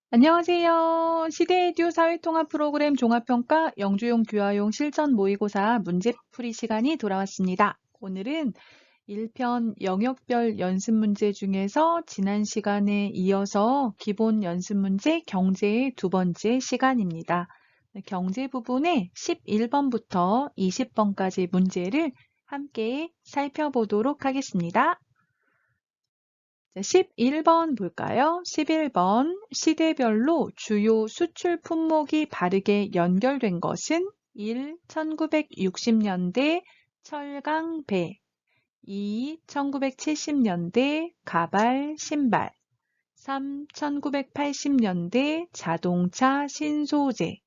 안녕하세요. 시대에듀 사회통합 프로그램 종합평가 영주용 교화용 실전 모의고사 문제풀이 시간이 돌아왔습니다. 오늘은 1편 영역별 연습 문제 중에서 지난 시간에 이어서 기본 연습 문제 경제의 두 번째 시간입니다. 경제 부분의 11번부터 20번까지 문제를 함께 살펴보도록 하겠습니다. 11번 볼까요? 11번 시대별로 주요 수출 품목이 바르게 연결된 것은 1. 1960년대 철강 배 2. 1970년대 가발 신발 3. 1980년대 자동차 신소재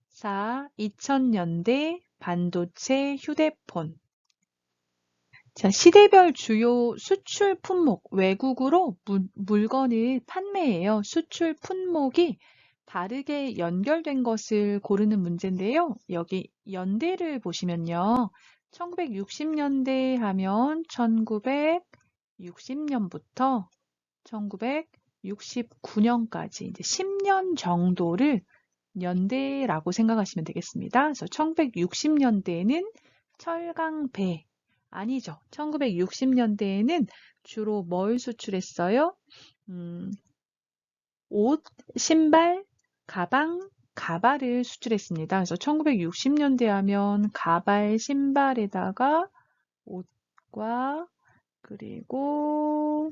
4. 2000년대 반도체 휴대폰 자, 시대별 주요 수출 품목, 외국으로 물건을 판매해요. 수출 품목이 바르게 연결된 것을 고르는 문제인데요. 여기 연대를 보시면요. 1960년대 하면 1960년부터 1969년까지 이제 10년 정도를 연대라고 생각하시면 되겠습니다. 그래서 1960년대에는 철강배, 아니죠. 1960년대에는 주로 뭘 수출했어요? 옷, 신발, 가방, 가발을 수출했습니다. 그래서 1960년대 하면 가발, 신발에다가 옷과 그리고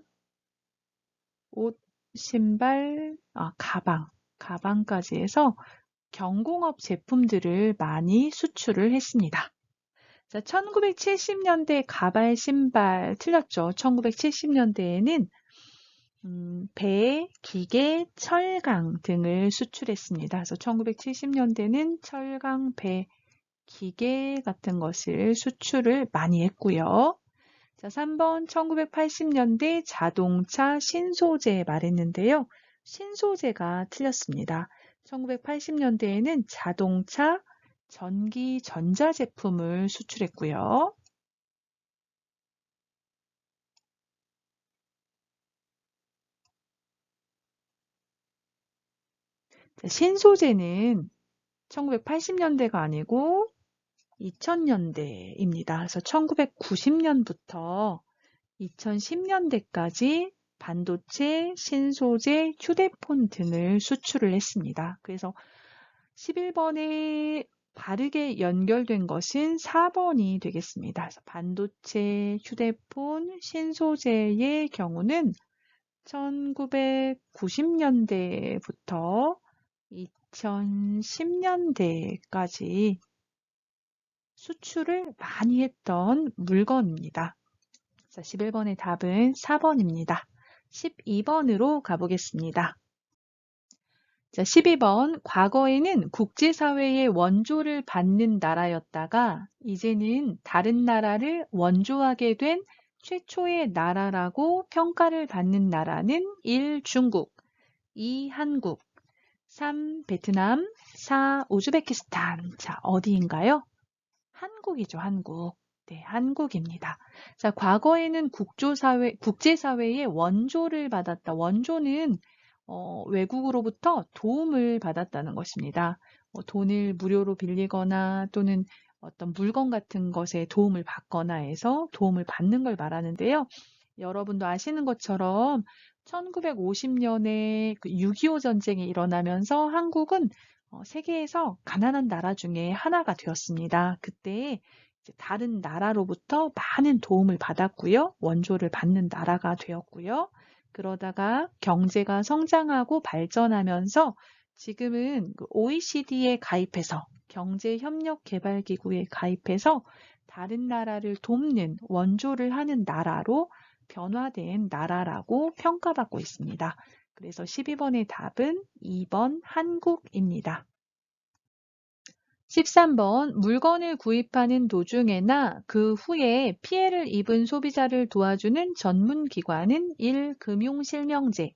옷, 신발, 가방까지 해서 경공업 제품들을 많이 수출을 했습니다. 자, 1970년대 가발, 신발 틀렸죠. 1970년대에는 배, 기계, 철강 등을 수출했습니다. 그래서 1970년대는 철강, 배, 기계 같은 것을 수출을 많이 했고요. 자, 3번 1980년대 자동차 신소재 말했는데요. 신소재가 틀렸습니다. 1980년대에는 자동차 전기 전자제품을 수출했고요. 신소재는 1980년대가 아니고 2000년대입니다. 그래서 1990년부터 2010년대까지 반도체, 신소재, 휴대폰 등을 수출을 했습니다. 그래서 11번에 바르게 연결된 것은 4번이 되겠습니다. 그래서 반도체, 휴대폰, 신소재의 경우는 1990년대부터 2010년대까지 수출을 많이 했던 물건입니다. 자, 11번의 답은 4번입니다. 12번으로 가보겠습니다. 자, 12번. 과거에는 국제사회의 원조를 받는 나라였다가 이제는 다른 나라를 원조하게 된 최초의 나라라고 평가를 받는 나라는 1. 중국, 2. 한국, 3. 베트남, 4. 우즈베키스탄. 자, 어디인가요? 한국이죠, 한국. 네, 한국입니다. 자, 과거에는 국제사회의 원조를 받았다. 원조는 외국으로부터 도움을 받았다는 것입니다. 돈을 무료로 빌리거나 또는 어떤 물건 같은 것에 도움을 받거나 해서 도움을 받는 걸 말하는데요. 여러분도 아시는 것처럼 1950년에 6.25 전쟁이 일어나면서 한국은 세계에서 가난한 나라 중에 하나가 되었습니다. 그때 이제 다른 나라로부터 많은 도움을 받았고요. 원조를 받는 나라가 되었고요. 그러다가 경제가 성장하고 발전하면서 지금은 OECD에 가입해서 경제협력개발기구에 가입해서 다른 나라를 돕는 원조를 하는 나라로 변화된 나라라고 평가받고 있습니다. 그래서 12번의 답은 2번 한국입니다. 13번 물건을 구입하는 도중에나 그 후에 피해를 입은 소비자를 도와주는 전문기관은 1. 금융실명제,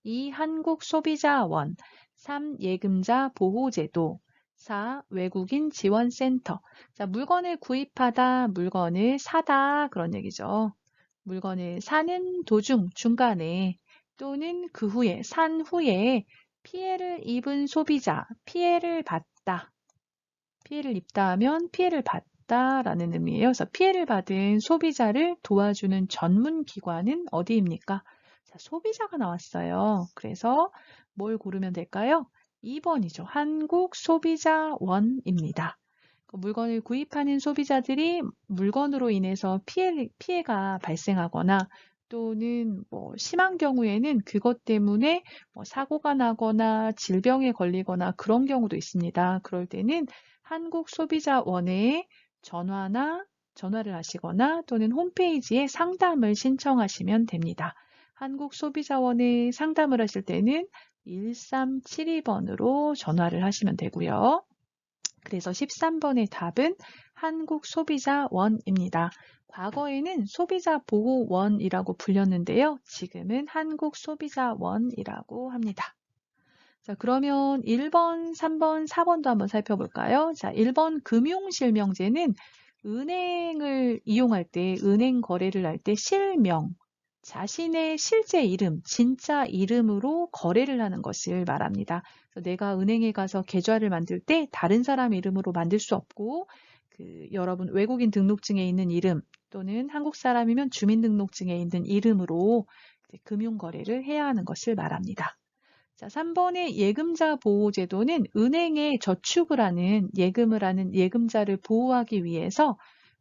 2. 한국소비자원, 3. 예금자 보호제도, 4. 외국인 지원센터. 자, 물건을 구입하다, 물건을 사다 그런 얘기죠. 물건을 사는 도중, 중간에 또는 그 후에, 산 후에 피해를 입은 소비자, 피해를 봤다. 피해를 입다 하면 피해를 봤다라는 의미예요. 그래서 피해를 받은 소비자를 도와주는 전문 기관은 어디입니까? 자, 소비자가 나왔어요. 그래서 뭘 고르면 될까요? 2번이죠. 한국소비자원입니다. 물건을 구입하는 소비자들이 물건으로 인해서 피해가 발생하거나 또는 심한 경우에는 그것 때문에 사고가 나거나 질병에 걸리거나 그런 경우도 있습니다. 그럴 때는 한국소비자원에 전화를 하시거나 또는 홈페이지에 상담을 신청하시면 됩니다. 한국소비자원에 상담을 하실 때는 1372번으로 전화를 하시면 되고요. 그래서 13번의 답은 한국소비자원입니다. 과거에는 소비자보호원이라고 불렸는데요. 지금은 한국소비자원이라고 합니다. 자, 그러면 1번, 3번, 4번도 한번 살펴볼까요? 자, 1번 금융실명제는 은행을 이용할 때, 은행 거래를 할 때 실명, 자신의 실제 이름, 진짜 이름으로 거래를 하는 것을 말합니다. 그래서 내가 은행에 가서 계좌를 만들 때 다른 사람 이름으로 만들 수 없고, 여러분 외국인 등록증에 있는 이름 또는 한국 사람이면 주민등록증에 있는 이름으로 금융 거래를 해야 하는 것을 말합니다. 자, 3번의 예금자 보호제도는 은행에 저축을 하는, 예금을 하는 예금자를 보호하기 위해서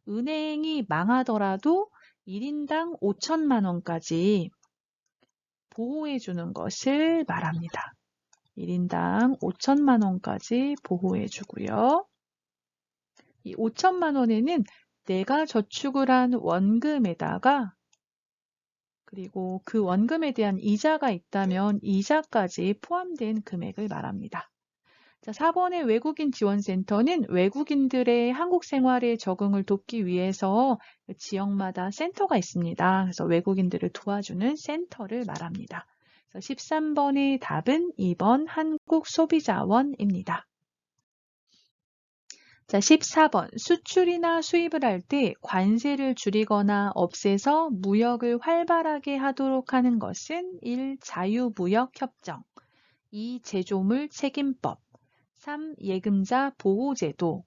은행이 망하더라도 1인당 5천만 원까지 보호해 주는 것을 말합니다. 1인당 5천만 원까지 보호해 주고요. 이 5천만 원에는 내가 저축을 한 원금에다가 그리고 그 원금에 대한 이자가 있다면 이자까지 포함된 금액을 말합니다. 자, 4번의 외국인 지원센터는 외국인들의 한국 생활에 적응을 돕기 위해서 지역마다 센터가 있습니다. 그래서 외국인들을 도와주는 센터를 말합니다. 그래서 13번의 답은 2번 한국소비자원입니다. 자, 14번. 수출이나 수입을 할 때 관세를 줄이거나 없애서 무역을 활발하게 하도록 하는 것은 1. 자유무역협정, 2. 제조물 책임법, 3. 예금자 보호제도,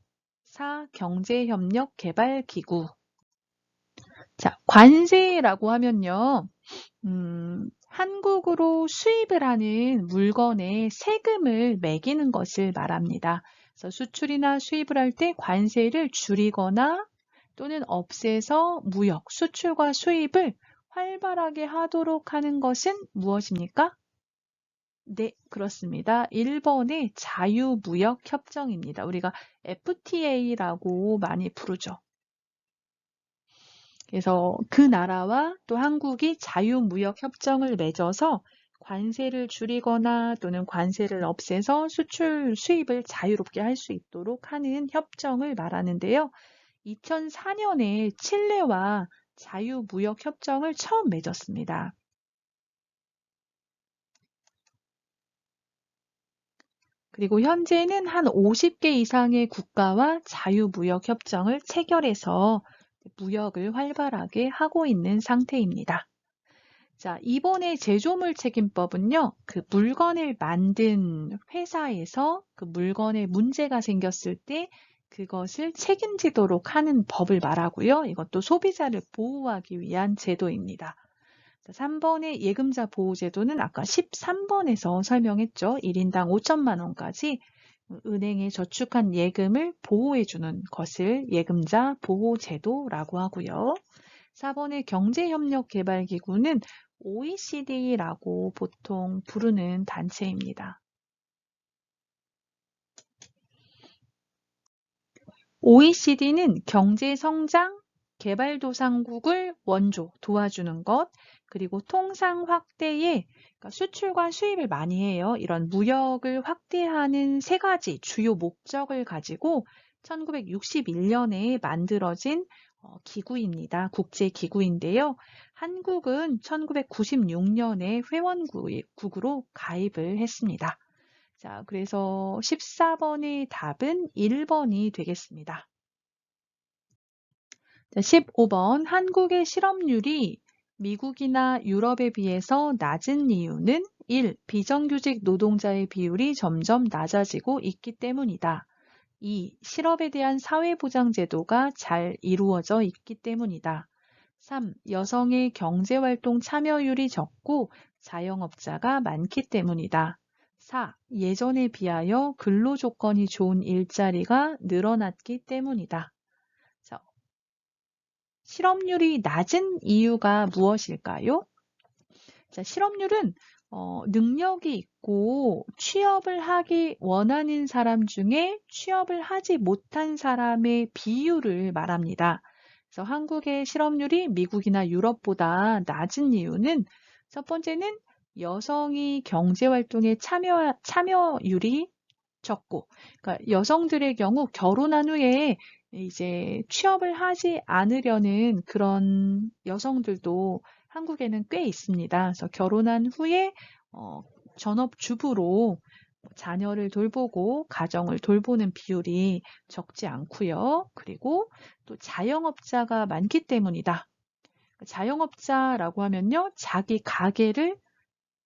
4. 경제협력개발기구. 자, 관세라고 하면요. 한국으로 수입을 하는 물건에 세금을 매기는 것을 말합니다. 그래서 수출이나 수입을 할 때 관세를 줄이거나 또는 없애서 무역, 수출과 수입을 활발하게 하도록 하는 것은 무엇입니까? 네, 그렇습니다. 1번의 자유무역협정입니다. 우리가 FTA라고 많이 부르죠. 그래서 그 나라와 또 한국이 자유무역협정을 맺어서 관세를 줄이거나 또는 관세를 없애서 수출, 수입을 자유롭게 할 수 있도록 하는 협정을 말하는데요. 2004년에 칠레와 자유무역협정을 처음 맺었습니다. 그리고 현재는 한 50개 이상의 국가와 자유무역협정을 체결해서 무역을 활발하게 하고 있는 상태입니다. 자, 이번에 제조물 책임법은요, 그 물건을 만든 회사에서 그 물건에 문제가 생겼을 때 그것을 책임지도록 하는 법을 말하고요. 이것도 소비자를 보호하기 위한 제도입니다. 자, 3번의 예금자 보호제도는 아까 13번에서 설명했죠. 1인당 5천만 원까지 은행에 저축한 예금을 보호해주는 것을 예금자 보호제도라고 하고요. 4번의 경제협력개발기구는 OECD라고 보통 부르는 단체입니다. OECD는 경제성장, 개발도상국을 원조, 도와주는 것, 그리고 통상 확대에 그러니까 수출과 수입을 많이 해요. 이런 무역을 확대하는 세 가지 주요 목적을 가지고 1961년에 만들어진 기구입니다. 국제기구인데요. 한국은 1996년에 회원국으로 가입을 했습니다. 자, 그래서 14번의 답은 1번이 되겠습니다. 자, 15번 한국의 실업률이 미국이나 유럽에 비해서 낮은 이유는 1. 비정규직 노동자의 비율이 점점 낮아지고 있기 때문이다. 2. 실업에 대한 사회보장제도가 잘 이루어져 있기 때문이다. 3. 여성의 경제활동 참여율이 적고 자영업자가 많기 때문이다. 4. 예전에 비하여 근로조건이 좋은 일자리가 늘어났기 때문이다. 자, 실업률이 낮은 이유가 무엇일까요? 자, 실업률은 능력이 있고 취업을 하기 원하는 사람 중에 취업을 하지 못한 사람의 비율을 말합니다. 그래서 한국의 실업률이 미국이나 유럽보다 낮은 이유는 첫 번째는 여성이 경제활동에 참여율이 적고, 그러니까 여성들의 경우 결혼한 후에 이제 취업을 하지 않으려는 그런 여성들도 한국에는 꽤 있습니다. 그래서 결혼한 후에 전업주부로 자녀를 돌보고 가정을 돌보는 비율이 적지 않고요. 그리고 또 자영업자가 많기 때문이다. 자영업자라고 하면요, 자기 가게를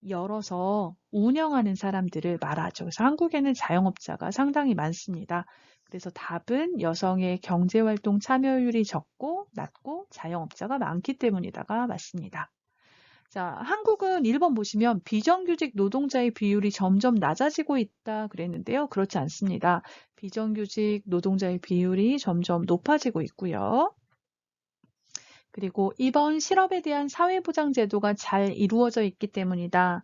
열어서 운영하는 사람들을 말하죠. 그래서 한국에는 자영업자가 상당히 많습니다. 그래서 답은 여성의 경제활동 참여율이 낮고 자영업자가 많기 때문이다가 맞습니다. 자, 한국은 1번 보시면 비정규직 노동자의 비율이 점점 낮아지고 있다 그랬는데요. 그렇지 않습니다. 비정규직 노동자의 비율이 점점 높아지고 있고요. 그리고 2번 실업에 대한 사회보장제도가 잘 이루어져 있기 때문이다.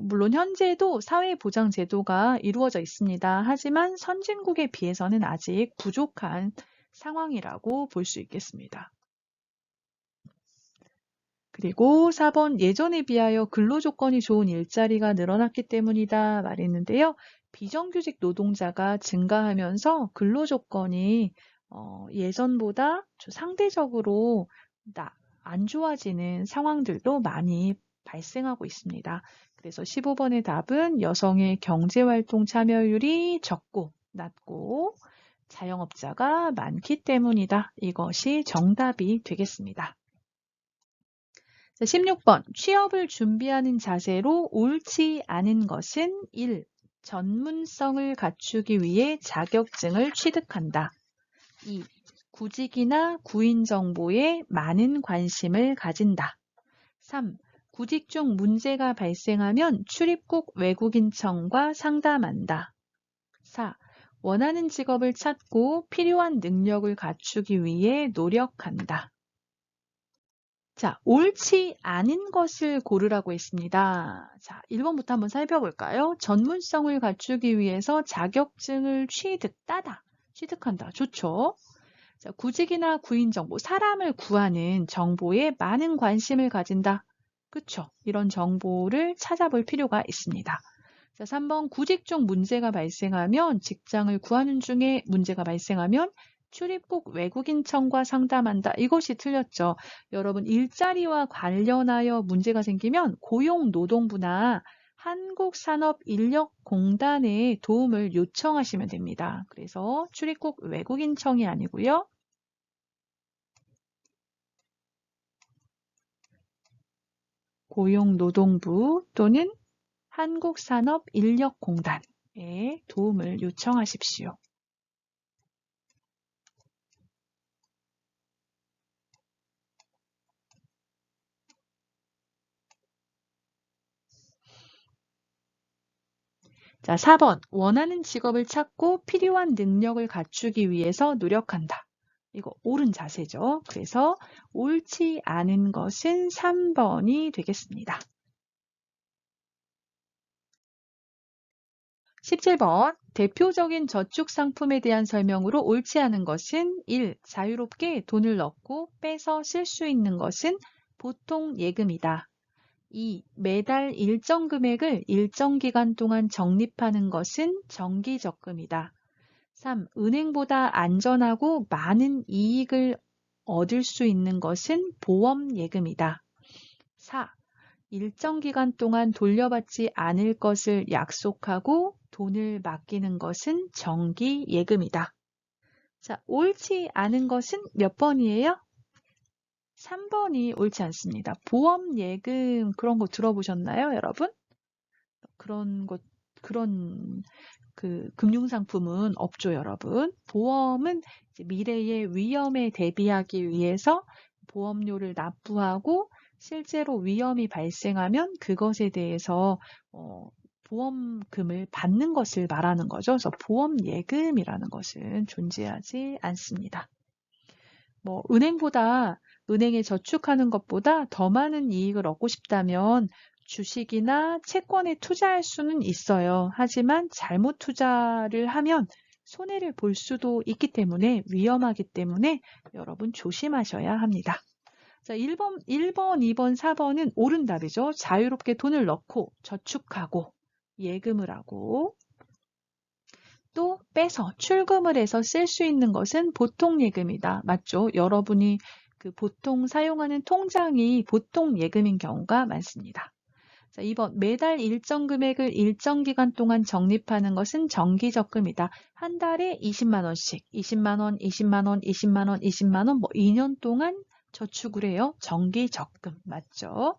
물론 현재도 사회보장제도가 이루어져 있습니다. 하지만 선진국에 비해서는 아직 부족한 상황이라고 볼 수 있겠습니다. 그리고 4번 예전에 비하여 근로조건이 좋은 일자리가 늘어났기 때문이다 말했는데요. 비정규직 노동자가 증가하면서 근로조건이 예전보다 상대적으로 안 좋아지는 상황들도 많이 발생하고 있습니다. 그래서 15번의 답은 여성의 경제활동 참여율이 낮고 자영업자가 많기 때문이다. 이것이 정답이 되겠습니다. 16번 취업을 준비하는 자세로 옳지 않은 것은 1. 전문성을 갖추기 위해 자격증을 취득한다. 2. 구직이나 구인 정보에 많은 관심을 가진다. 3. 구직 중 문제가 발생하면 출입국 외국인청과 상담한다. 4. 원하는 직업을 찾고 필요한 능력을 갖추기 위해 노력한다. 자, 옳지 않은 것을 고르라고 했습니다. 자, 1번부터 한번 살펴볼까요? 전문성을 갖추기 위해서 자격증을 취득한다. 좋죠? 자, 구직이나 구인 정보, 사람을 구하는 정보에 많은 관심을 가진다. 그쵸? 이런 정보를 찾아볼 필요가 있습니다. 자, 3번 구직 중 문제가 발생하면 직장을 구하는 중에 문제가 발생하면 출입국 외국인청과 상담한다. 이것이 틀렸죠. 여러분 일자리와 관련하여 문제가 생기면 고용노동부나 한국산업인력공단에 도움을 요청하시면 됩니다. 그래서 출입국 외국인청이 아니고요. 고용노동부 또는 한국산업인력공단에 도움을 요청하십시오. 자, 4번. 원하는 직업을 찾고 필요한 능력을 갖추기 위해서 노력한다. 이거 옳은 자세죠. 그래서 옳지 않은 것은 3번이 되겠습니다. 17번. 대표적인 저축 상품에 대한 설명으로 옳지 않은 것은 1. 자유롭게 돈을 넣고 빼서 쓸 수 있는 것은 보통 예금이다. 2. 매달 일정 금액을 일정 기간 동안 적립하는 것은 정기적금이다. 3. 은행보다 안전하고 많은 이익을 얻을 수 있는 것은 보험예금이다. 4. 일정 기간 동안 돌려받지 않을 것을 약속하고 돈을 맡기는 것은 정기예금이다. 자, 옳지 않은 것은 몇 번이에요? 3번이 옳지 않습니다. 보험예금 그런 거 들어보셨나요, 여러분? 그런 금융상품은 없죠, 여러분. 보험은 이제 미래의 위험에 대비하기 위해서 보험료를 납부하고 실제로 위험이 발생하면 그것에 대해서 보험금을 받는 것을 말하는 거죠. 그래서 보험예금이라는 것은 존재하지 않습니다. 은행에 저축하는 것보다 더 많은 이익을 얻고 싶다면 주식이나 채권에 투자할 수는 있어요. 하지만 잘못 투자를 하면 손해를 볼 수도 있기 때문에 위험하기 때문에 여러분 조심하셔야 합니다. 자, 1번, 2번, 4번은 옳은 답이죠. 자유롭게 돈을 넣고 저축하고 예금을 하고 또 빼서 출금을 해서 쓸 수 있는 것은 보통 예금이다. 맞죠? 여러분이 보통 사용하는 통장이 보통 예금인 경우가 많습니다. 자, 2번 매달 일정 금액을 일정 기간 동안 적립하는 것은 정기적금이다. 한 달에 20만 원씩 20만 원, 20만 원, 20만 원, 20만 원 2년 동안 저축을 해요. 정기적금 맞죠?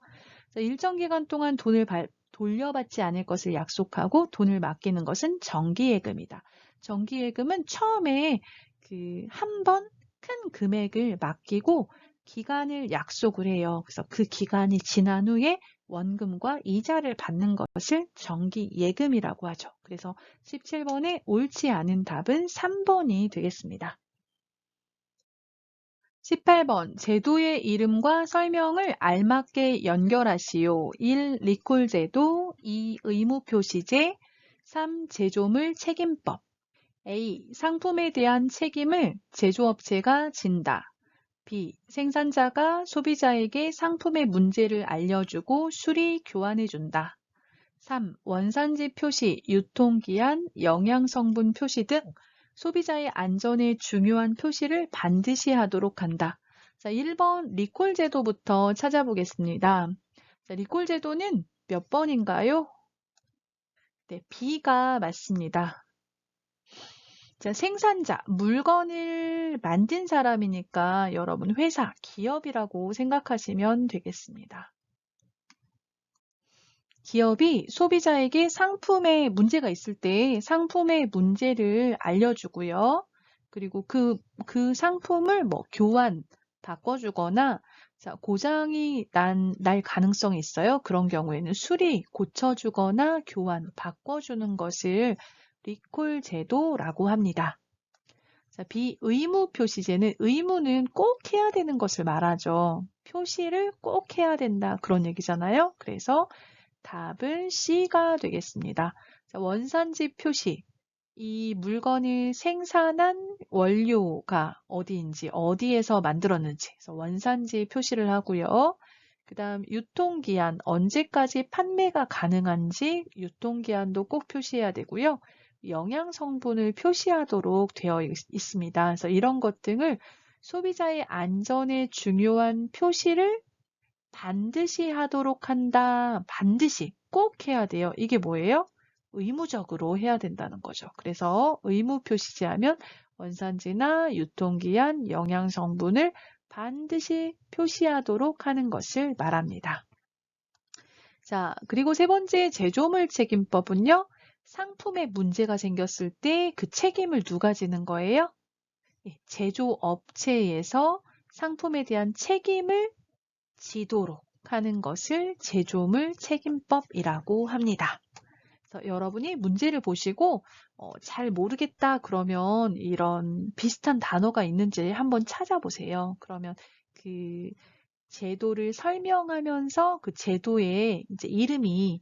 자, 일정 기간 동안 돈을 돌려받지 않을 것을 약속하고 돈을 맡기는 것은 정기예금이다. 정기예금은 처음에 한 번 큰 금액을 맡기고 기간을 약속을 해요. 그래서 그 기간이 지난 후에 원금과 이자를 받는 것을 정기예금이라고 하죠. 그래서 17번에 옳지 않은 답은 3번이 되겠습니다. 18번 제도의 이름과 설명을 알맞게 연결하시오. 1. 리콜 제도 2. 의무 표시제 3. 제조물 책임법 A. 상품에 대한 책임을 제조업체가 진다. B. 생산자가 소비자에게 상품의 문제를 알려주고 수리 교환해준다. 3. 원산지 표시, 유통기한, 영양성분 표시 등 소비자의 안전에 중요한 표시를 반드시 하도록 한다. 자, 1번 리콜 제도부터 찾아보겠습니다. 자, 리콜 제도는 몇 번인가요? 네, B가 맞습니다. 자, 생산자, 물건을 만든 사람이니까 여러분 회사, 기업이라고 생각하시면 되겠습니다. 기업이 소비자에게 상품에 문제가 있을 때 상품의 문제를 알려주고요. 그리고 그 상품을 교환, 바꿔주거나 자, 고장이 날 가능성이 있어요. 그런 경우에는 수리, 고쳐주거나 교환, 바꿔주는 것을 리콜 제도라고 합니다. 자, 비의무 표시제는 의무는 꼭 해야 되는 것을 말하죠. 표시를 꼭 해야 된다. 그런 얘기잖아요. 그래서 답은 C가 되겠습니다. 자, 원산지 표시. 이 물건을 생산한 원료가 어디인지, 어디에서 만들었는지. 그래서 원산지 표시를 하고요. 그 다음 유통기한, 언제까지 판매가 가능한지 유통기한도 꼭 표시해야 되고요. 영양성분을 표시하도록 되어 있습니다. 그래서 이런 것 등을 소비자의 안전에 중요한 표시를 반드시 하도록 한다. 반드시 꼭 해야 돼요. 이게 뭐예요? 의무적으로 해야 된다는 거죠. 그래서 의무 표시제하면 원산지나 유통기한, 영양성분을 반드시 표시하도록 하는 것을 말합니다. 자, 그리고 세 번째 제조물 책임법은요. 상품에 문제가 생겼을 때 그 책임을 누가 지는 거예요? 제조업체에서 상품에 대한 책임을 지도록 하는 것을 제조물 책임법이라고 합니다. 그래서 여러분이 문제를 보시고 잘 모르겠다 그러면 이런 비슷한 단어가 있는지 한번 찾아보세요. 그러면 그 제도를 설명하면서 그 제도에 이제 이름이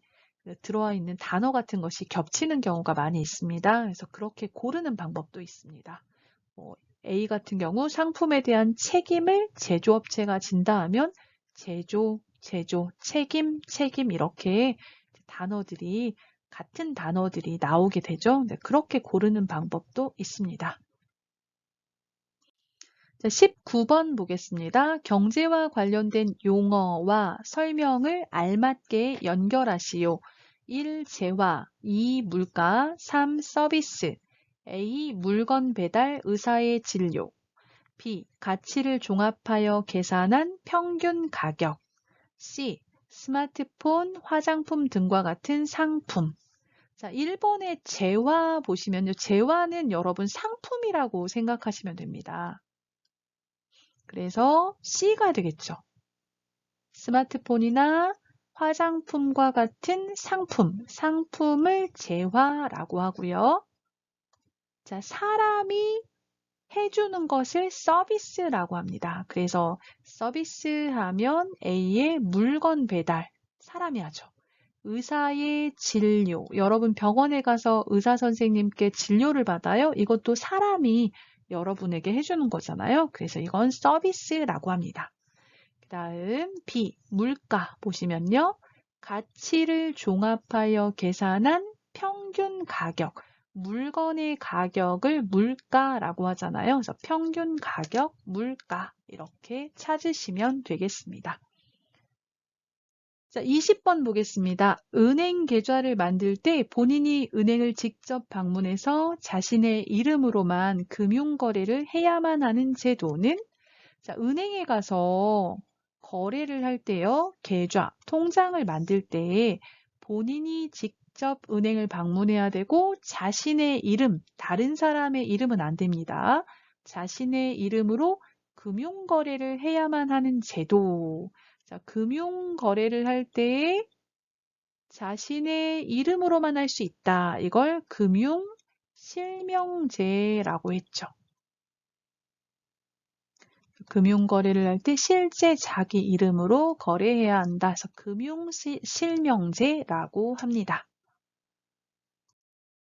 들어와 있는 단어 같은 것이 겹치는 경우가 많이 있습니다. 그래서 그렇게 고르는 방법도 있습니다. A 같은 경우 상품에 대한 책임을 제조업체가 진다 하면 제조, 책임 이렇게 단어들이 같은 단어들이 나오게 되죠. 네, 그렇게 고르는 방법도 있습니다. 자, 19번 보겠습니다. 경제와 관련된 용어와 설명을 알맞게 연결하시오. 1. 재화 2. 물가 3. 서비스 A. 물건 배달 의사의 진료 B. 가치를 종합하여 계산한 평균 가격 C. 스마트폰, 화장품 등과 같은 상품 자, 1번의 재화 보시면요. 재화는 여러분 상품이라고 생각하시면 됩니다. 그래서 C가 되겠죠. 스마트폰이나 화장품과 같은 상품을 재화라고 하고요. 자, 사람이 해주는 것을 서비스라고 합니다. 그래서 서비스하면 A의 물건 배달, 사람이 하죠. 의사의 진료, 여러분 병원에 가서 의사 선생님께 진료를 받아요. 이것도 사람이 여러분에게 해주는 거잖아요. 그래서 이건 서비스라고 합니다. 그 다음 B, 물가 보시면요. 가치를 종합하여 계산한 평균 가격, 물건의 가격을 물가라고 하잖아요. 그래서 평균 가격, 물가 이렇게 찾으시면 되겠습니다. 자, 20번 보겠습니다. 은행 계좌를 만들 때 본인이 은행을 직접 방문해서 자신의 이름으로만 금융거래를 해야만 하는 제도는, 자, 은행에 가서 거래를 할 때요, 계좌, 통장을 만들 때 본인이 직접 은행을 방문해야 되고 자신의 이름, 다른 사람의 이름은 안 됩니다. 자신의 이름으로 금융거래를 해야만 하는 제도. 자, 금융거래를 할 때 자신의 이름으로만 할 수 있다. 이걸 금융실명제라고 했죠. 금융거래를 할 때 실제 자기 이름으로 거래해야 한다. 그래서 금융실명제라고 합니다.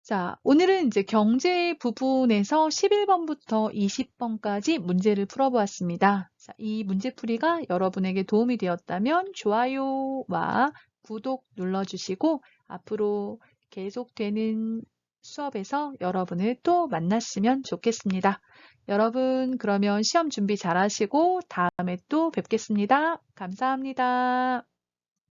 자, 오늘은 이제 경제 부분에서 11번부터 20번까지 문제를 풀어보았습니다. 자, 이 문제풀이가 여러분에게 도움이 되었다면 좋아요와 구독 눌러주시고 앞으로 계속되는 수업에서 여러분을 또 만났으면 좋겠습니다. 여러분, 그러면 시험 준비 잘 하시고 다음에 또 뵙겠습니다. 감사합니다.